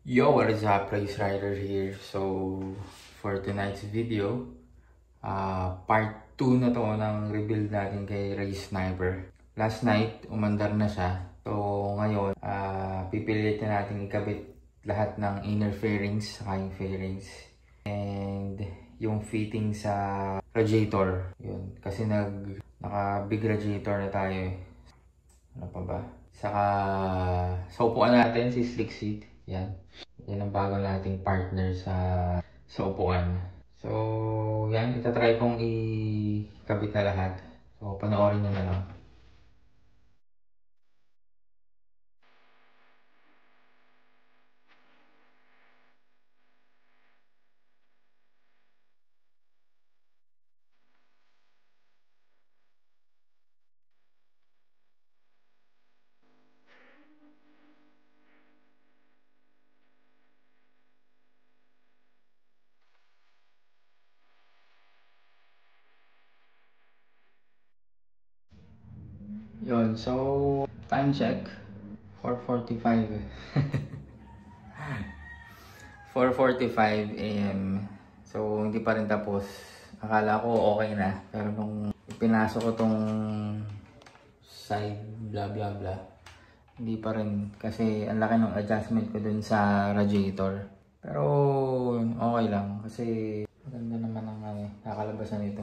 Yo, what is up, Race Rider here. So, for tonight's video, part 2 na to ng rebuild natin kay Race Sniper. Last night, umandar na siya. So, ngayon, pipilitin natin ikabit lahat ng inner fairings, saka yung fairings. And yung fitting sa radiator. Yun, kasi naka-big radiator na tayo eh. Ano pa ba? Saka, sa upuan natin, si Slick Seat. Yan. Yan ang bago nating partner sa upuan. So, yan. Itatry kong ikabit na lahat. So, panoorin nyo na lang. Yun. So, time check. 4:45. 4:45 AM. So, hindi pa rin tapos. Akala ko okay na. Pero nung pinasok ko tong side blah blah blah, hindi pa rin. Kasi ang laki ng adjustment ko dun sa radiator. Pero okay lang. Kasi maganda naman ang nakakalabasan nito.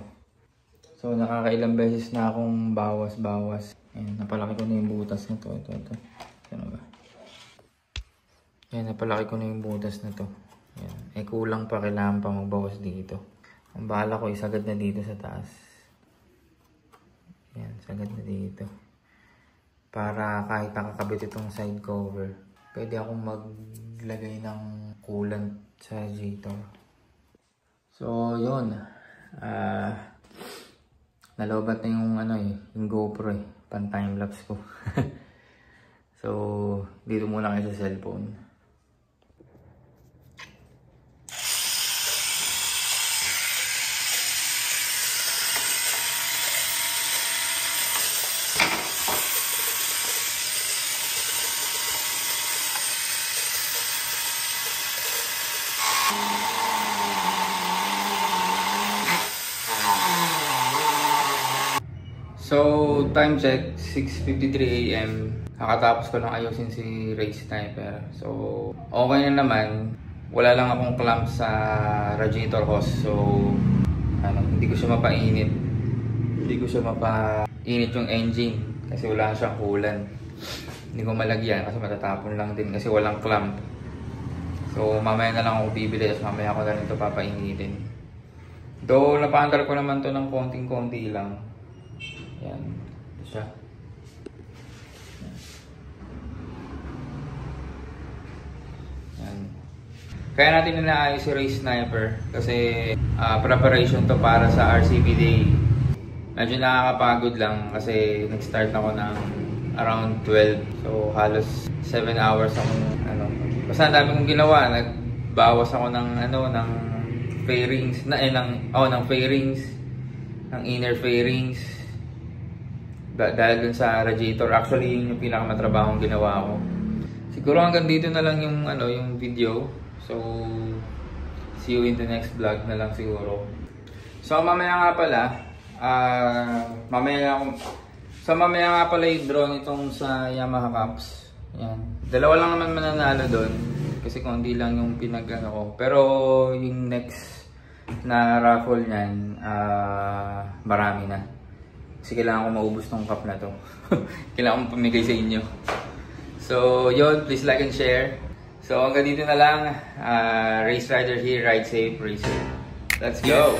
So, nakakailang beses na akong bawas-bawas. Ayan, napalaki ko na yung butas na to. Ito. Ano ba? Ayan, napalaki ko na yung butas na to. Ayan. Eh, kulang pa. Kailangan pa magbawas dito. Ang bahala ko, isagad na dito sa taas. Ayan, sagad na dito. Para kahit nakakabit itong side cover, pwede akong maglagay ng coolant sa radiator. So, yun. Nalobat na yung yung GoPro eh. Pan timelapse ko. So, dito muna kayo sa cellphone. So, time check, 6:53 AM. Nakatapos ko lang ayusin si Race Sniper. So, okay na naman. Wala lang akong clamp sa radiator hose. So, hindi ko siya mapainit. Hindi ko siya mapainit yung engine. Kasi wala siyang coolant. Hindi ko malagyan kasi matatapon lang din kasi walang clamp. So, mamaya na lang ako bibili. Tapos mamaya ako na rin ito papainitin. Though, napaandar ko naman to ng konting-konti lang. Yan. Ito siya. Yan. Kaya natin inaayos si Race Sniper kasi preparation to para sa RCB Day. Medyo nakakapagod lang kasi nag-start ako ng around 12. So halos 7 hours akong basta dami kong ginawa. Nagbawas ako ng ng fairings ng fairings, ng inner fairings. Dahil dun sa radiator, actually yun yung pinakamatrabahong ginawa ko. Siguro hanggang dito na lang yung yung video. So, see you in the next vlog na lang siguro. So, mamaya nga pala yung drone itong sa Yamaha Cups. Yan. Dalawa lang naman mananalo doon kasi konti lang yung ko. Pero yung next na raffle niyan, marami na. Kasi kailangan ko maubos tong cup na to. Kailangan ko pamigay sa inyo. So, yun. Please like and share. So, hanggang dito na lang. Race Rider here. Ride safe, race safe. Let's go!